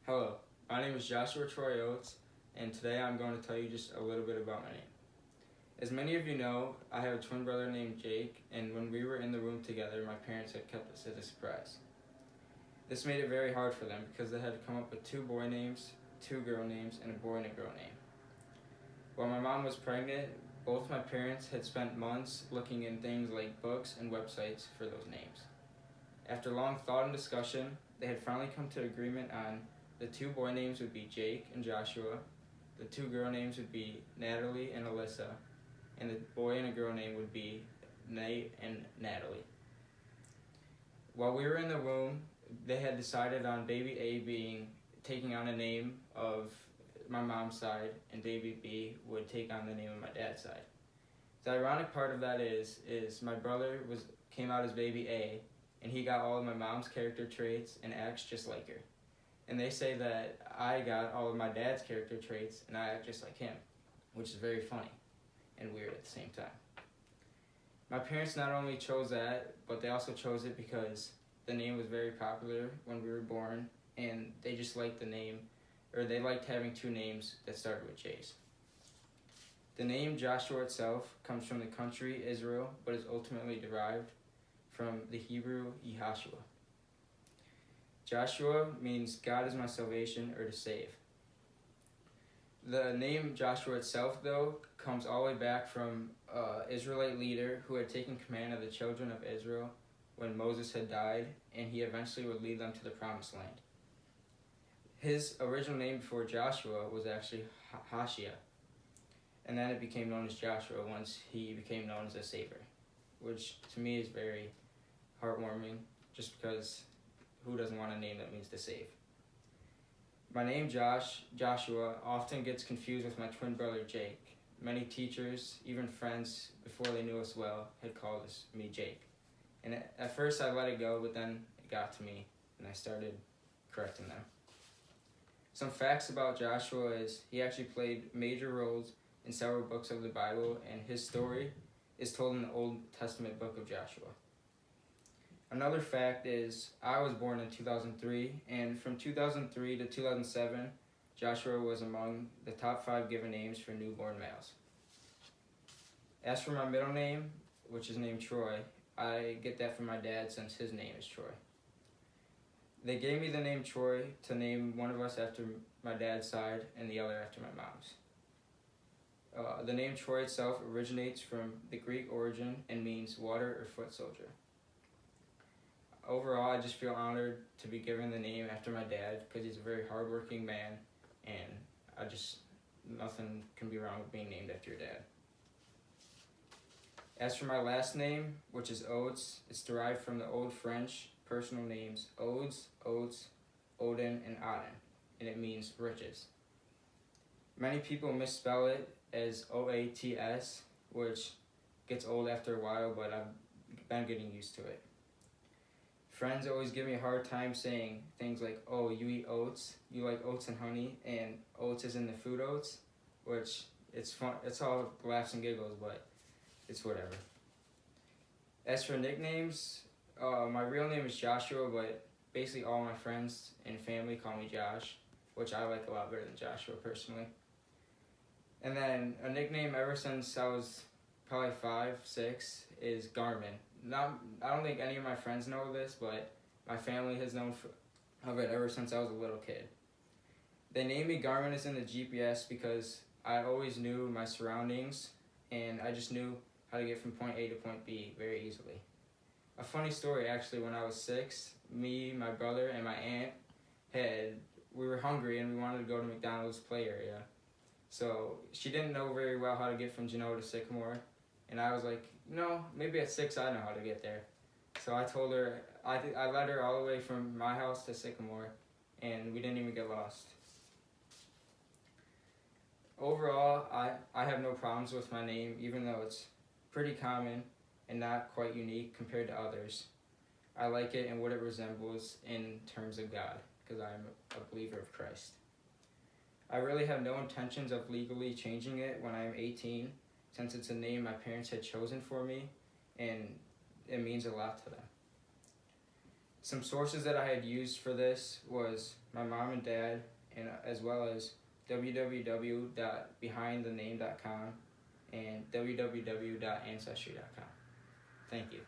Hello, my name is Joshua Troy Oates, and today I'm going to tell you just a little bit about my name. As many of you know, I have a twin brother named Jake, and when we were in the room together, my parents had kept us as a surprise. This made it very hard for them because they had to come up with 2 boy names, 2 girl names, and a boy and a girl name. While my mom was pregnant, both my parents had spent months looking in things like books and websites for those names. After long thought and discussion, they had finally come to agreement on the 2 boy names would be Jake and Joshua, the 2 girl names would be Natalie and Alyssa, and the boy and a girl name would be Nate and Natalie. While we were in the room, they had decided on baby A being taking on a name of my mom's side, and baby B would take on the name of my dad's side. The ironic part of that is my brother came out as baby A, and he got all of my mom's character traits and acts just like her. And they say that I got all of my dad's character traits and I act just like him, which is very funny and weird at the same time. My parents not only chose that, but they also chose it because the name was very popular when we were born, and they just liked the name, or they liked having 2 names that started with J's. The name Joshua itself comes from the country Israel, but is ultimately derived from the Hebrew Yahshua. Joshua means God is my salvation, or to save. The name Joshua itself, though, comes all the way back from an Israelite leader who had taken command of the children of Israel when Moses had died, and he eventually would lead them to the promised land. His original name before Joshua was actually Hoshea, and then it became known as Joshua once he became known as a savior, which to me is very heartwarming, just because who doesn't want a name that means to save? My name Joshua often gets confused with my twin brother Jake. Many teachers, even friends before they knew us well, had called me Jake. And at first I let it go, but then it got to me and I started correcting them. Some facts about Joshua is he actually played major roles in several books of the Bible, and his story is told in the Old Testament book of Joshua. Another fact is I was born in 2003, and from 2003 to 2007, Joshua was among the top 5 given names for newborn males. As for my middle name, which is named Troy, I get that from my dad since his name is Troy. They gave me the name Troy to name one of us after my dad's side and the other after my mom's. The name Troy itself originates from the Greek origin and means water or foot soldier. Overall, I just feel honored to be given the name after my dad because he's a very hardworking man, and nothing can be wrong with being named after your dad. As for my last name, which is Oates, it's derived from the Old French personal names Odes, Oates, Odin, and Aden, and it means riches. Many people misspell it as Oats, which gets old after a while, but I've been getting used to it. Friends always give me a hard time saying things like, oh, you eat oats, you like oats and honey, and oats is in the food oats, which it's fun. It's all laughs and giggles, but it's whatever. As for nicknames, my real name is Joshua, but basically all my friends and family call me Josh, which I like a lot better than Joshua personally. And then a nickname ever since I was probably 5, 6 is Garmin. I don't think any of my friends know this, but my family has known of it ever since I was a little kid. They named me Garmin as in the GPS because I always knew my surroundings, and I just knew how to get from point A to point B very easily. A funny story, actually, when I was 6, me, my brother, and my aunt we were hungry and we wanted to go to McDonald's play area. So she didn't know very well how to get from Genoa to Sycamore, and I was like, maybe at 6 I know how to get there. So I told her, I led her all the way from my house to Sycamore, and we didn't even get lost. Overall, I have no problems with my name, even though it's pretty common and not quite unique compared to others. I like it and what it resembles in terms of God, because I'm a believer of Christ. I really have no intentions of legally changing it when I'm 18, since it's a name my parents had chosen for me, and it means a lot to them. Some sources that I had used for this was my mom and dad, and as well as www.behindthename.com and www.ancestry.com. Thank you.